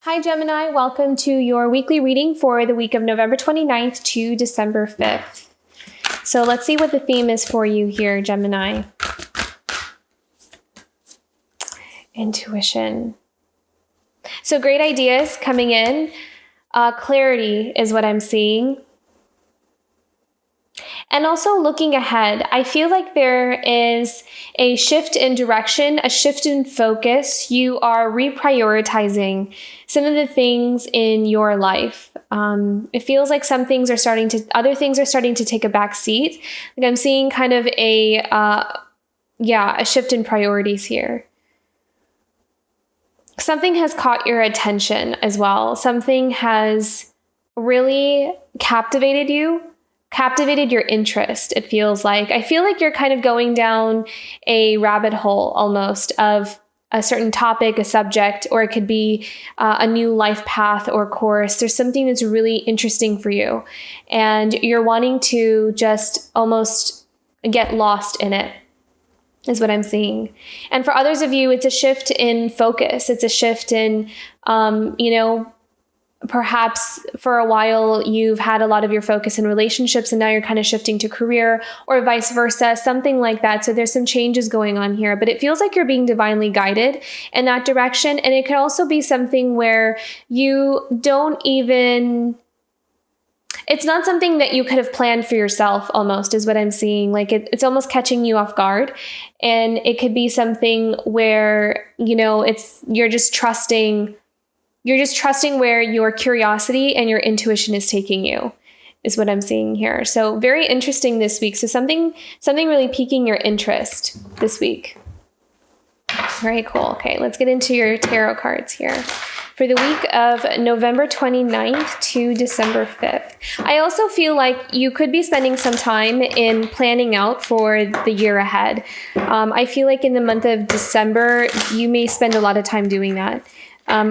Hi, Gemini. Welcome to your weekly reading for the week of November 29th to December 5th. So let's see what the theme is for you here, Gemini. Intuition. So great ideas coming in. Clarity is what I'm seeing. And also looking ahead, I feel like there is a shift in direction, a shift in focus. You are reprioritizing some of the things in your life. It feels like other things are starting to take a back seat. Like I'm seeing kind of a shift in priorities here. Something has caught your attention as well. Something has really captivated your interest, it feels like. I feel like you're kind of going down a rabbit hole almost of a certain topic, a subject, or it could be a new life path or course. There's something that's really interesting for you, and you're wanting to just almost get lost in it, is what I'm seeing. And for others of you, it's a shift in focus. It's a shift in, perhaps for a while you've had a lot of your focus in relationships and now you're kind of shifting to career, or vice versa, something like that. So there's some changes going on here, but it feels like you're being divinely guided in that direction. And it could also be something where you don't even, it's not something that you could have planned for yourself almost, is what I'm seeing. Like it's almost catching you off guard. And it could be something where, you're just trusting where your curiosity and your intuition is taking you, is what I'm seeing here. So very interesting this week. So something really piquing your interest this week. Very cool. Okay, let's get into your tarot cards here for the week of November 29th to December 5th. I also feel like you could be spending some time in planning out for the year ahead. I feel like in the month of December, you may spend a lot of time doing that.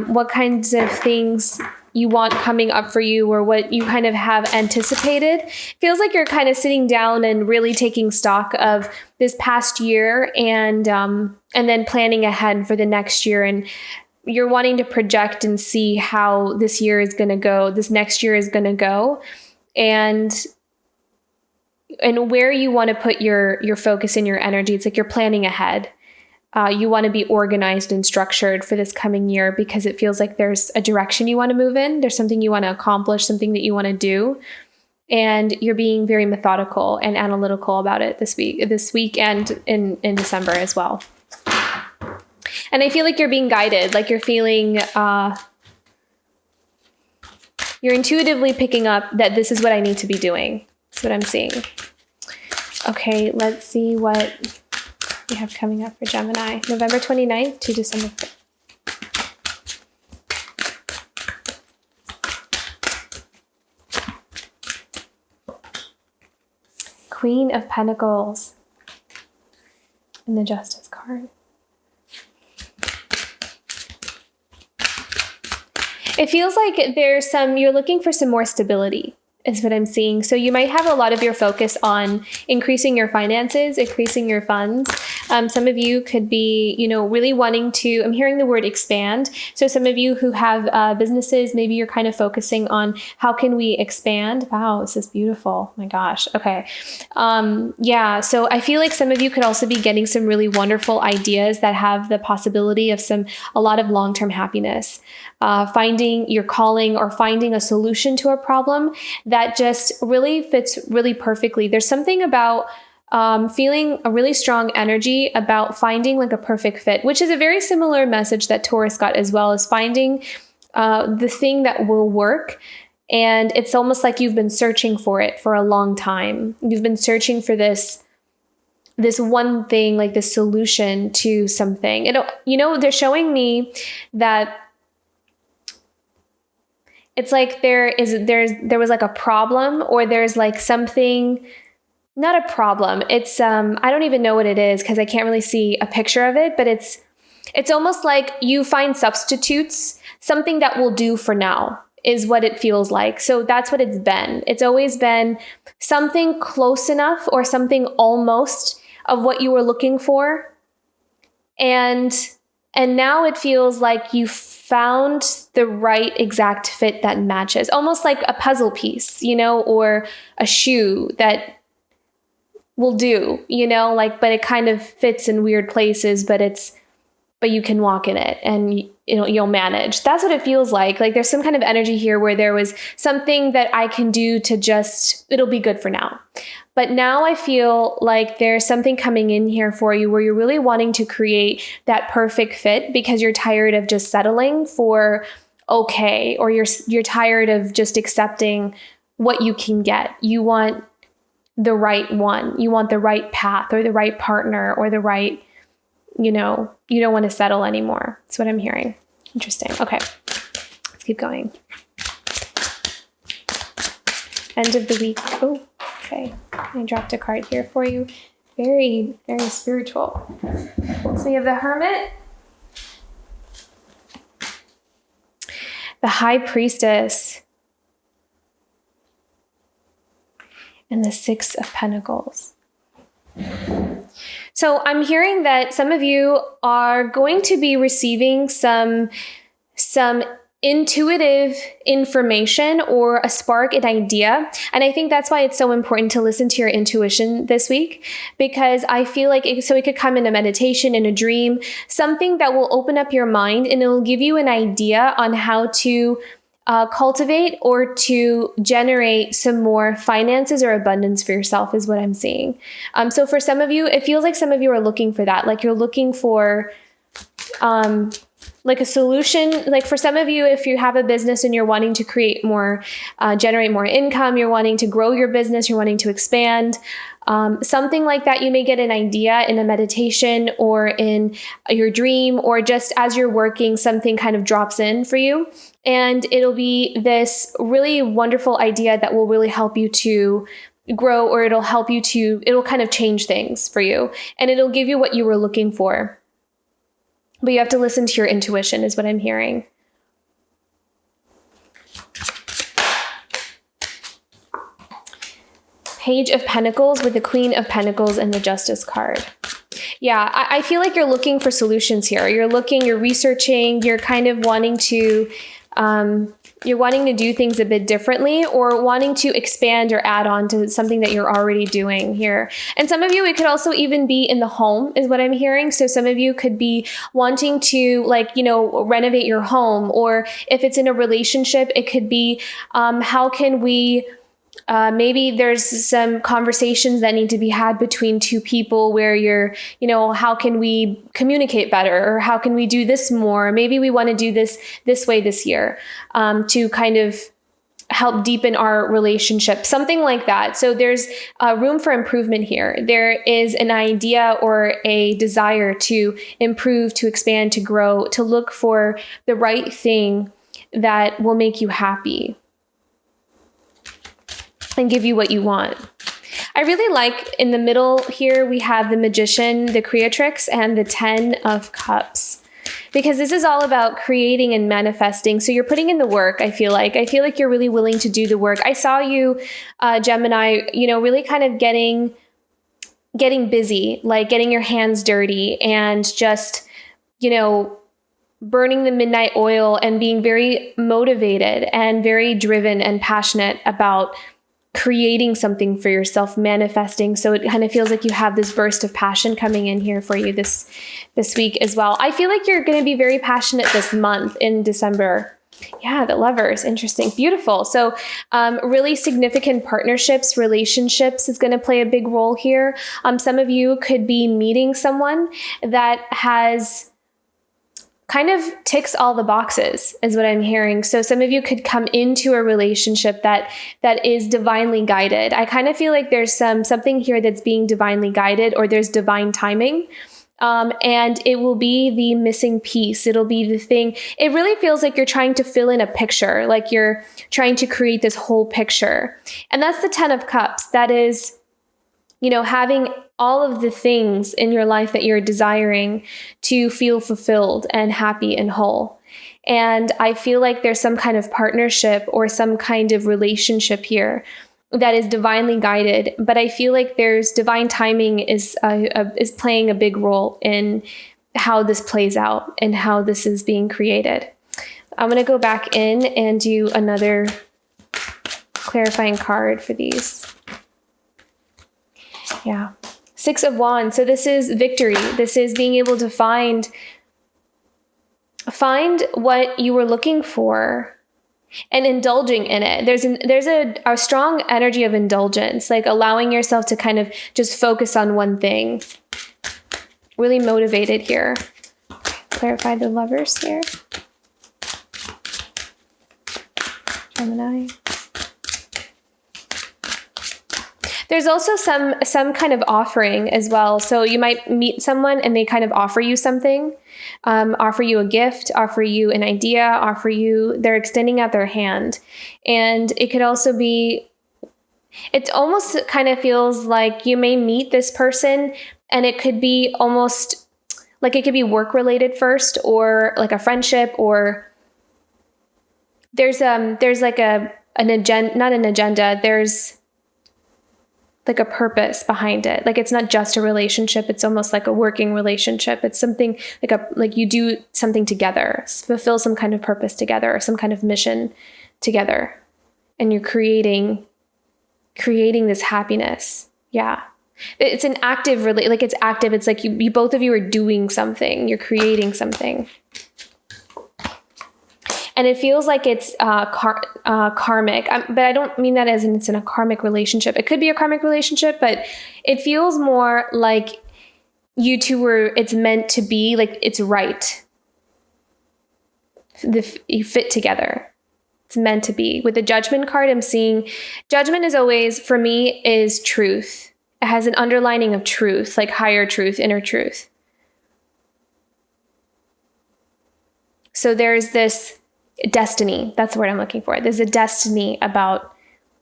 What kinds of things you want coming up for you, or what you kind of have anticipated. Feels like you're kind of sitting down and really taking stock of this past year and then planning ahead for the next year. And you're wanting to project and see how this year is going to go, this next year is going to go, and where you want to put your focus and your energy. It's like you're planning ahead. You want to be organized and structured for this coming year because it feels like there's a direction you want to move in. There's something you want to accomplish, something that you want to do. And you're being very methodical and analytical about it this week and in December as well. And I feel like you're being guided, like you're feeling, you're intuitively picking up that this is what I need to be doing. That's what I'm seeing. Okay, let's see what we have coming up for Gemini, November 29th to December 5th. Queen of Pentacles and the Justice card. It feels like you're looking for some more stability, is what I'm seeing. So you might have a lot of your focus on increasing your finances, increasing your funds. Some of you could be, really wanting to, I'm hearing the word expand. So some of you who have businesses, maybe you're kind of focusing on how can we expand? Wow, this is beautiful. My gosh. Okay. So I feel like some of you could also be getting some really wonderful ideas that have the possibility of a lot of long-term happiness. Finding your calling or finding a solution to a problem that just really fits really perfectly. There's something about feeling a really strong energy about finding like a perfect fit, which is a very similar message that Taurus got as well, as finding the thing that will work. And it's almost like you've been searching for it for a long time. You've been searching for this one thing, like this solution to something. They're showing me that it's like there was like a problem, or there's like something, not a problem. It's I don't even know what it is because I can't really see a picture of it, but it's almost like you find substitutes, something that will do for now is what it feels like. So that's what it's been. It's always been something close enough or something almost of what you were looking for. And now it feels like you found the right exact fit that matches, almost like a puzzle piece, or a shoe that will do, but it kind of fits in weird places, but you can walk in it and you'll manage. That's what it feels like. Like there's some kind of energy here where there was something that I can do to it'll be good for now. But now I feel like there's something coming in here for you where you're really wanting to create that perfect fit because you're tired of just settling for okay, or you're tired of just accepting what you can get. You want the right one. You want the right path or the right partner or the right, you don't want to settle anymore. That's what I'm hearing. Interesting. Okay. Let's keep going. End of the week. Oh, okay. I dropped a card here for you. Very, very spiritual. So we have the Hermit, the High Priestess, and the Six of Pentacles. So I'm hearing that some of you are going to be receiving some intuitive information or a spark, an idea. And I think that's why it's so important to listen to your intuition this week, because I feel like it could come in a meditation, in a dream, something that will open up your mind and it will give you an idea on how to cultivate or to generate some more finances or abundance for yourself is what I'm seeing. So for some of you, it feels like some of you are looking for that. Like you're looking for like a solution. Like for some of you, if you have a business and you're wanting to create more, generate more income, you're wanting to grow your business, you're wanting to expand, something like that, you may get an idea in a meditation or in your dream, or just as you're working, something kind of drops in for you. And it'll be this really wonderful idea that will really help you to grow, or it'll kind of change things for you. And it'll give you what you were looking for. But you have to listen to your intuition is what I'm hearing. Page of Pentacles with the Queen of Pentacles and the Justice card. Yeah, I feel like you're looking for solutions here. You're researching, you're kind of wanting to do things a bit differently, or wanting to expand or add on to something that you're already doing here. And some of you, it could also even be in the home is what I'm hearing. So some of you could be wanting to renovate your home, or if it's in a relationship, it could be, how can we maybe there's some conversations that need to be had between two people where how can we communicate better, or how can we do this more? Maybe we want to do this way this year to kind of help deepen our relationship, something like that. So there's room for improvement here. There is an idea or a desire to improve, to expand, to grow, to look for the right thing that will make you happy and give you what you want. I really like in the middle here, we have the Magician, the Creatrix, and the 10 of Cups, because this is all about creating and manifesting. So you're putting in the work, I feel like you're really willing to do the work. I saw you, Gemini, really kind of getting busy, like getting your hands dirty and just, burning the midnight oil and being very motivated and very driven and passionate about creating something for yourself, manifesting. So it kind of feels like you have this burst of passion coming in here for you this week as well. I feel like you're going to be very passionate this month in December. Yeah, the Lovers. Interesting. Beautiful. So really significant partnerships, relationships is going to play a big role here. Some of you could be meeting someone that has kind of ticks all the boxes is what I'm hearing. So some of you could come into a relationship that is divinely guided. I kind of feel like there's something here that's being divinely guided, or there's divine timing. And it will be the missing piece. It'll be the thing. It really feels like you're trying to fill in a picture, like you're trying to create this whole picture. And that's the 10 of Cups. That is, having all of the things in your life that you're desiring to feel fulfilled and happy and whole. And I feel like there's some kind of partnership or some kind of relationship here that is divinely guided. But I feel like there's divine timing is playing a big role in how this plays out and how this is being created. I'm going to go back in and do another clarifying card for these. Yeah. 6 of Wands. So this is victory. This is being able to find what you were looking for and indulging in it. There's a strong energy of indulgence, like allowing yourself to kind of just focus on one thing. Really motivated here. Clarify the Lovers here. Gemini. There's also some kind of offering as well. So you might meet someone and they kind of offer you something, offer you a gift, offer you an idea, they're extending out their hand. And it could also be, it almost kind of feels like you may meet this person and it could be almost like it could be work related first, or like a friendship, or there's like an agenda, not an agenda, there's like a purpose behind it. Like it's not just a relationship, it's almost like a working relationship. It's something like you do something together, fulfill some kind of purpose together, or some kind of mission together. And you're creating this happiness. Yeah. It's an active, like it's active. It's like you both of you are doing something, you're creating something. And it feels like it's karmic, but I don't mean that as in it's in a karmic relationship. It could be a karmic relationship, but it feels more like you two it's meant to be, like it's right. You fit together. It's meant to be. With the Judgment card, I'm seeing Judgment is always, for me, is truth. It has an underlining of truth, like higher truth, inner truth. So there's this destiny. That's the word I'm looking for. There's a destiny about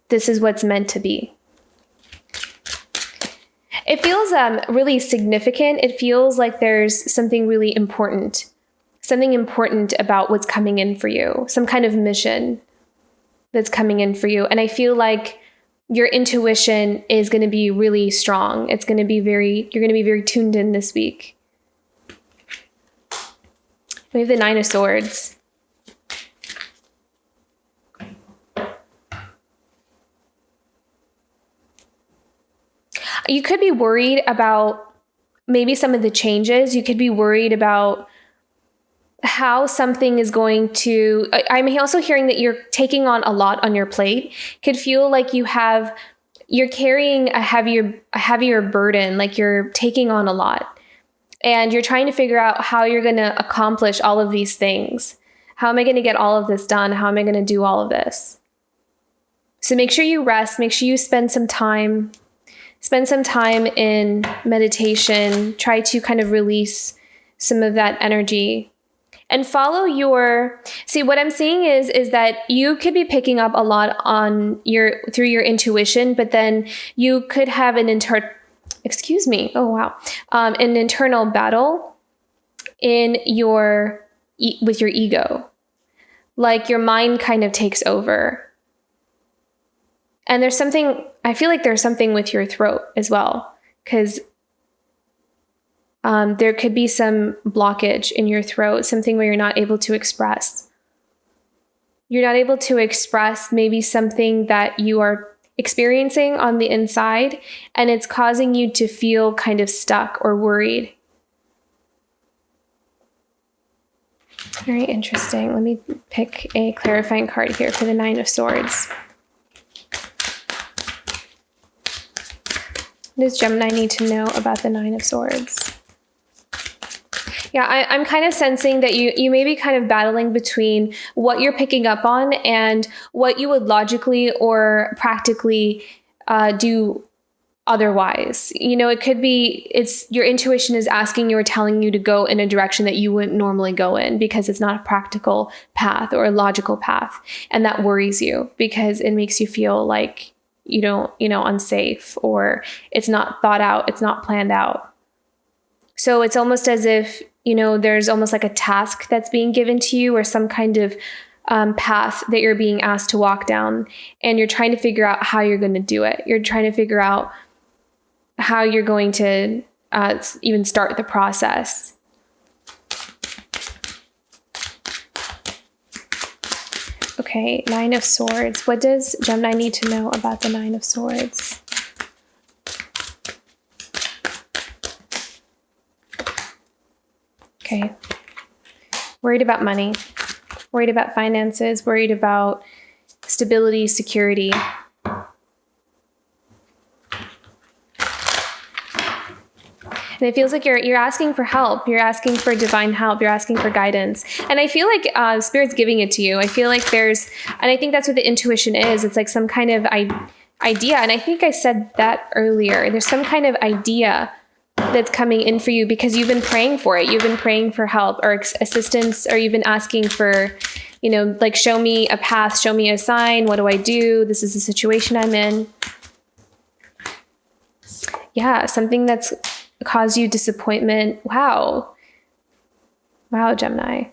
this is what's meant to be. It feels really significant. It feels like there's something really important, about what's coming in for you, some kind of mission that's coming in for you. And I feel like your intuition is going to be really strong. You're going to be very tuned in this week. We have the 9 of Swords. You could be worried about maybe some of the changes. You could be worried about how something is going to, I'm also hearing that you're taking on a lot on your plate. Could feel like you're carrying a heavier burden, like you're taking on a lot. And you're trying to figure out how you're going to accomplish all of these things. How am I going to get all of this done? How am I going to do all of this? So make sure you rest. Make sure you spend some time in meditation. Try to kind of release some of that energy and follow what I'm seeing is that you could be picking up a lot through your intuition, but then you could have an internal battle with your ego. Like your mind kind of takes over. And I feel like there's something with your throat as well, because there could be some blockage in your throat, something where you're not able to express. You're not able to express maybe something that you are experiencing on the inside, and it's causing you to feel kind of stuck or worried. Very interesting. Let me pick a clarifying card here for the 9 of Swords. What does Gemini need to know about the 9 of Swords? Yeah, I'm kind of sensing that you may be kind of battling between what you're picking up on and what you would logically or practically do otherwise. It could be your intuition is asking you or telling you to go in a direction that you wouldn't normally go in because it's not a practical path or a logical path. And that worries you because it makes you feel like you don't, unsafe, or it's not thought out, it's not planned out. So it's almost as if, there's almost like a task that's being given to you, or some kind of path that you're being asked to walk down, and you're trying to figure out how you're going to do it. You're trying to figure out how you're going to even start the process. Okay, Nine of Swords. What does Gemini need to know about the Nine of Swords? Okay. Worried about money, worried about finances, worried about stability, security. And it feels like you're asking for help. You're asking for divine help. You're asking for guidance. And I feel like Spirit's giving it to you. I feel like and I think that's what the intuition is. It's like some kind of idea. And I think I said that earlier. There's some kind of idea that's coming in for you because you've been praying for it. You've been praying for help or assistance, or you've been asking for, like, show me a path, show me a sign. What do I do? This is the situation I'm in. Yeah, something that's caused you disappointment. Wow, Gemini.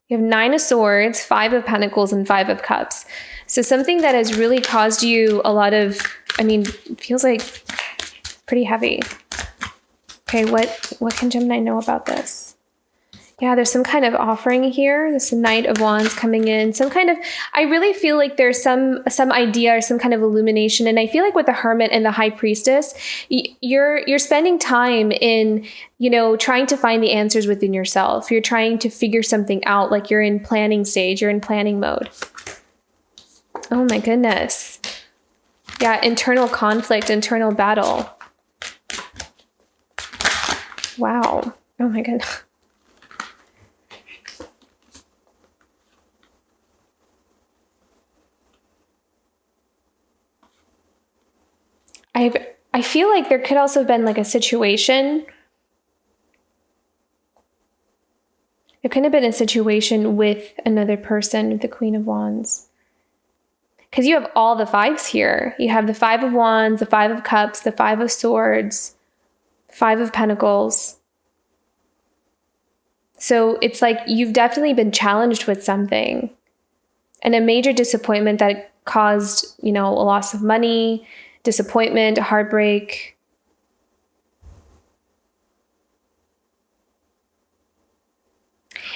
You have Nine of Swords, Five of Pentacles, and Five of Cups. So something that has really caused you a lot of, it feels like pretty heavy. Okay, what can Gemini know about this? Yeah, there's some kind of offering here. There's a Knight of Wands coming in. I really feel like there's some idea or some kind of illumination. And I feel like with the Hermit and the High Priestess, you're spending time in, trying to find the answers within yourself. You're trying to figure something out, like you're in planning stage, you're in planning mode. Oh my goodness. Yeah, internal conflict, internal battle. Wow. Oh my goodness. I feel like there could also have been like a situation. It could have been a situation with another person, with the Queen of Wands. Because you have all the fives here. You have the Five of Wands, the Five of Cups, the Five of Swords, Five of Pentacles. So it's like you've definitely been challenged with something. And a major disappointment that caused, a loss of money, disappointment, heartbreak.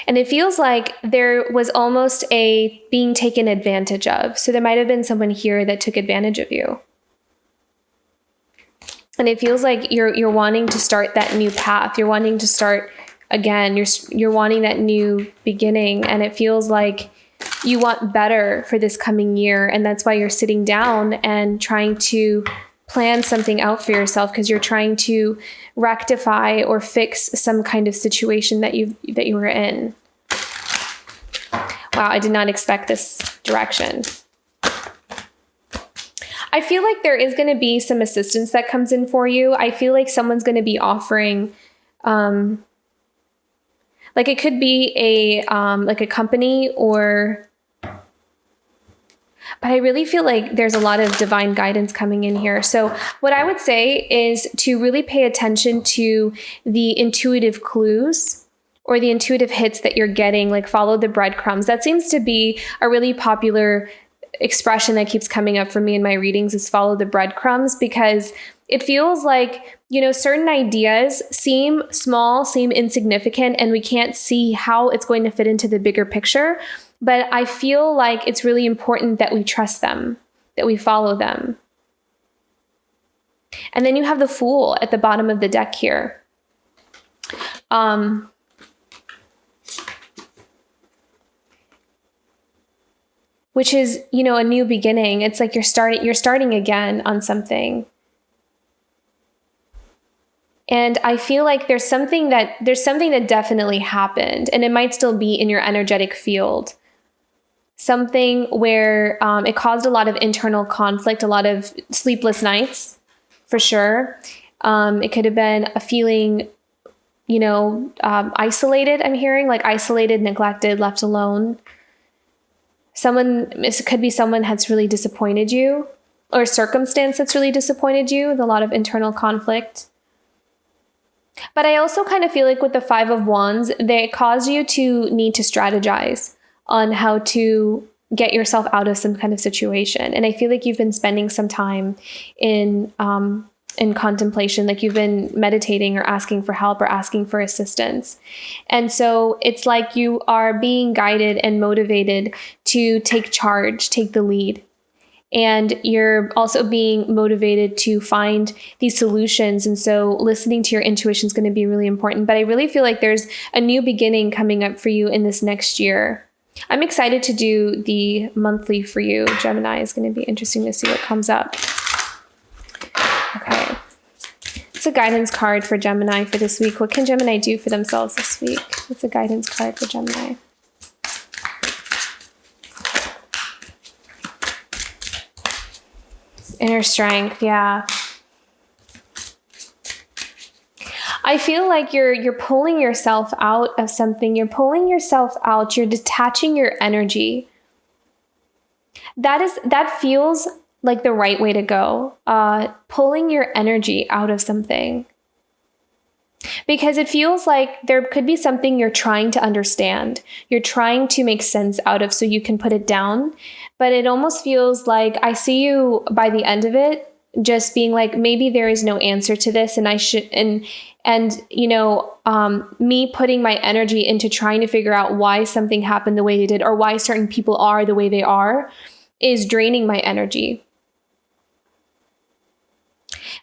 And it feels like there was almost a being taken advantage of. So there might have been someone here that took advantage of you. And it feels like you're wanting to start that new path. You're wanting to start again. You're wanting that new beginning. And it feels like you want better for this coming year. And that's why you're sitting down and trying to plan something out for yourself, because you're trying to rectify or fix some kind of situation that you were in. Wow, I did not expect this direction. I feel like there is going to be some assistance that comes in for you. I feel like someone's going to be offering, like it could be a company but I really feel like there's a lot of divine guidance coming in here. So what I would say is to really pay attention to the intuitive clues or the intuitive hits that you're getting, like follow the breadcrumbs. That seems to be a really popular expression that keeps coming up for me in my readings, is follow the breadcrumbs, because it feels like, certain ideas seem small, seem insignificant, and we can't see how it's going to fit into the bigger picture. But I feel like it's really important that we trust them, that we follow them. And then you have the Fool at the bottom of the deck here. Which is, a new beginning. It's like you're starting again on something. And I feel like there's something that definitely happened, and it might still be in your energetic field. Something where it caused a lot of internal conflict, a lot of sleepless nights, for sure. It could have been a feeling, isolated. I'm hearing like isolated, neglected, left alone. It could be someone that's really disappointed you, or a circumstance that's really disappointed you with a lot of internal conflict. But I also kind of feel like with the Five of Wands, they cause you to need to strategize on how to get yourself out of some kind of situation. And I feel like you've been spending some time in in contemplation, like you've been meditating or asking for help or asking for assistance. And so it's like you are being guided and motivated to take charge, take the lead. And you're also being motivated to find these solutions. And so listening to your intuition is going to be really important. But I really feel like there's a new beginning coming up for you in this next year. I'm excited to do the monthly for you, Gemini. It's going to be interesting to see what comes up. Okay. It's a guidance card for Gemini for this week. What can Gemini do for themselves this week? It's a guidance card for Gemini. Inner strength, yeah. I feel like you're pulling yourself out of something. You're pulling yourself out. You're detaching your energy. That feels like the right way to go. Pulling your energy out of something. Because it feels like there could be something you're trying to understand. You're trying to make sense out of so you can put it down. But it almost feels like I see you by the end of it just being like, maybe there is no answer to this, and I should, me putting my energy into trying to figure out why something happened the way it did, or why certain people are the way they are, is draining my energy.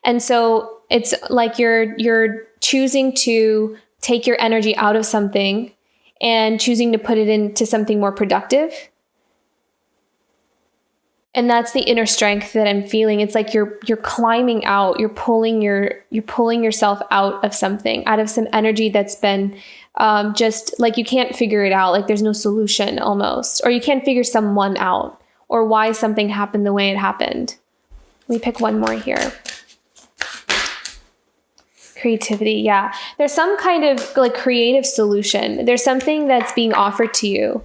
And so it's like you're choosing to take your energy out of something and choosing to put it into something more productive. And that's the inner strength that I'm feeling. It's like you're climbing out, you're pulling yourself out of something, out of some energy that's been just like you can't figure it out. Like there's no solution almost, or you can't figure someone out or why something happened the way it happened. Let me pick one more here. Creativity. Yeah. There's some kind of like creative solution. There's something that's being offered to you.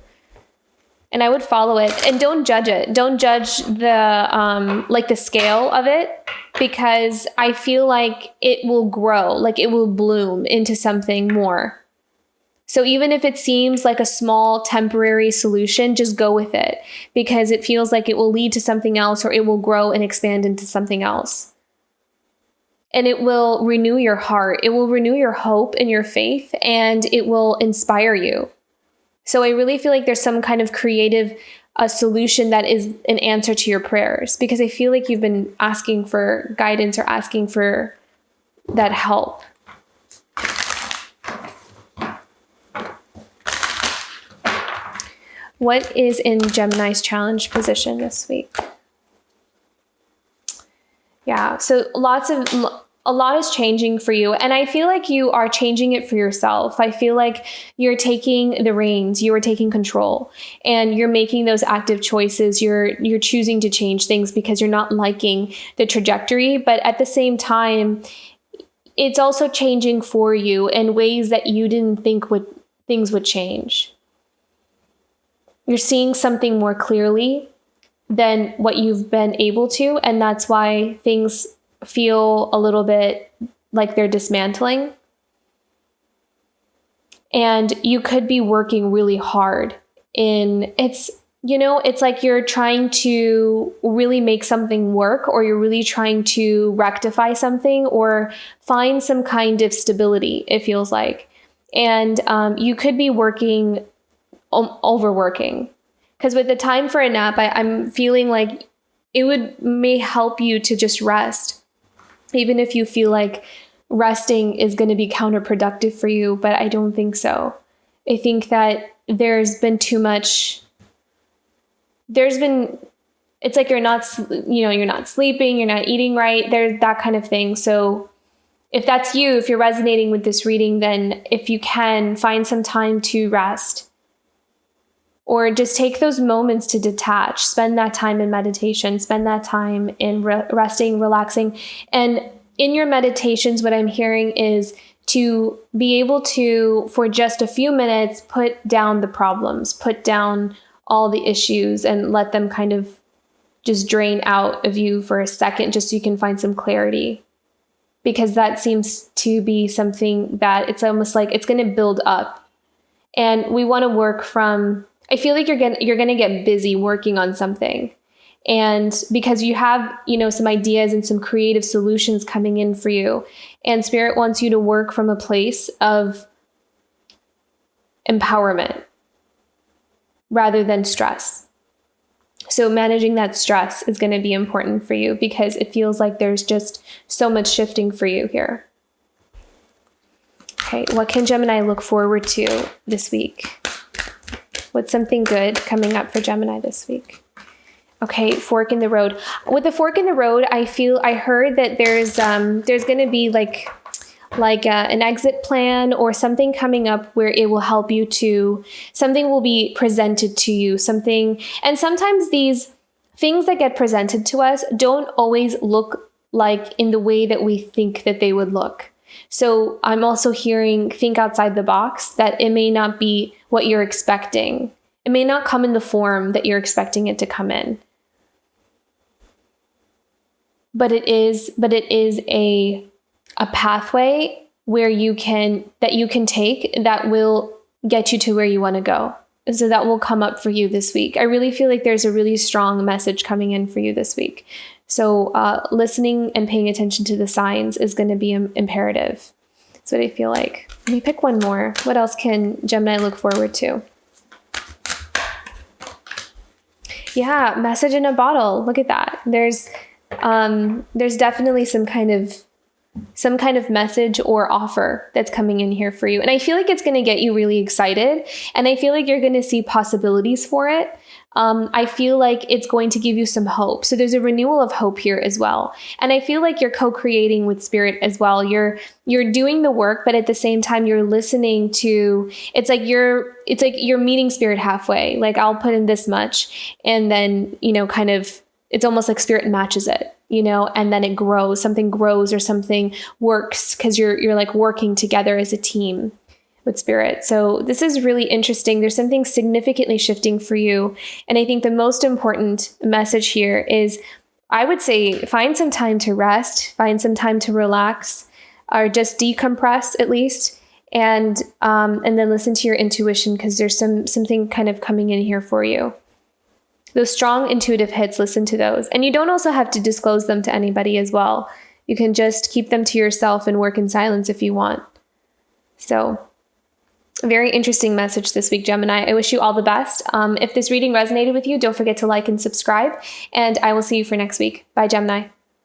And I would follow it, and don't judge it. Don't judge the scale of it, because I feel like it will grow, like it will bloom into something more. So even if it seems like a small temporary solution, just go with it, because it feels like it will lead to something else, or it will grow and expand into something else. And it will renew your heart. It will renew your hope and your faith, and it will inspire you. So I really feel like there's some kind of creative solution that is an answer to your prayers, because I feel like you've been asking for guidance or asking for that help. What is in Gemini's challenge position this week? Yeah, so a lot is changing for you. And I feel like you are changing it for yourself. I feel like you're taking the reins, you are taking control, and you're making those active choices. You're choosing to change things because you're not liking the trajectory. But at the same time, it's also changing for you in ways that you didn't think things would change. You're seeing something more clearly than what you've been able to. And that's why things feel a little bit like they're dismantling. And you could be working really hard it's like you're trying to really make something work, or you're really trying to rectify something or find some kind of stability, it feels like. And you could be working, overworking. Because with the time for a nap, I'm feeling like it may help you to just rest. Even if you feel like resting is going to be counterproductive for you, but I don't think so. I think that there's been too much. It's like you're not sleeping, you're not eating right. There's that kind of thing. So if that's you, if you're resonating with this reading, then if you can find some time to rest, or just take those moments to detach, spend that time in meditation, spend that time in resting, relaxing. And in your meditations, what I'm hearing is to be able to, for just a few minutes, put down the problems, put down all the issues, and let them kind of just drain out of you for a second, just so you can find some clarity. Because that seems to be something that it's almost like it's going to build up. And we want to work from, I feel like you're going to get busy working on something. And because you have, some ideas and some creative solutions coming in for you. And Spirit wants you to work from a place of empowerment rather than stress. So managing that stress is going to be important for you because it feels like there's just so much shifting for you here. Okay, what can Gemini look forward to this week? What's something good coming up for Gemini this week? Okay, fork in the road. With the fork in the road, I heard that there's going to be like an exit plan or something coming up where it will help you something will be presented to you, something. And sometimes these things that get presented to us don't always look like in the way that we think that they would look. So I'm also hearing, think outside the box, that it may not be what you're expecting. It may not come in the form that you're expecting it to come in. But it is a pathway where you can take that will get you to where you want to go. So that will come up for you this week. I really feel like there's a really strong message coming in for you this week. So listening and paying attention to the signs is going to be imperative. That's what I feel like. Let me pick one more. What else can Gemini look forward to? Yeah, message in a bottle. Look at that. There's definitely some kind of message or offer that's coming in here for you. And I feel like it's going to get you really excited. And I feel like you're going to see possibilities for it. I feel like it's going to give you some hope. So there's a renewal of hope here as well. And I feel like you're co-creating with Spirit as well. You're doing the work, but at the same time you're listening to, it's like you're meeting Spirit halfway. Like, I'll put in this much, and then, it's almost like Spirit matches it, and then it grows, something grows or something works because you're like working together as a team with Spirit. So this is really interesting. There's something significantly shifting for you. And I think the most important message here is, I would say, find some time to rest, find some time to relax, or just decompress at least. And then listen to your intuition, because there's something kind of coming in here for you. Those strong intuitive hits, listen to those. And you don't also have to disclose them to anybody as well. You can just keep them to yourself and work in silence if you want. So, a very interesting message this week, Gemini. I wish you all the best. If this reading resonated with you, don't forget to like and subscribe. And I will see you for next week. Bye, Gemini.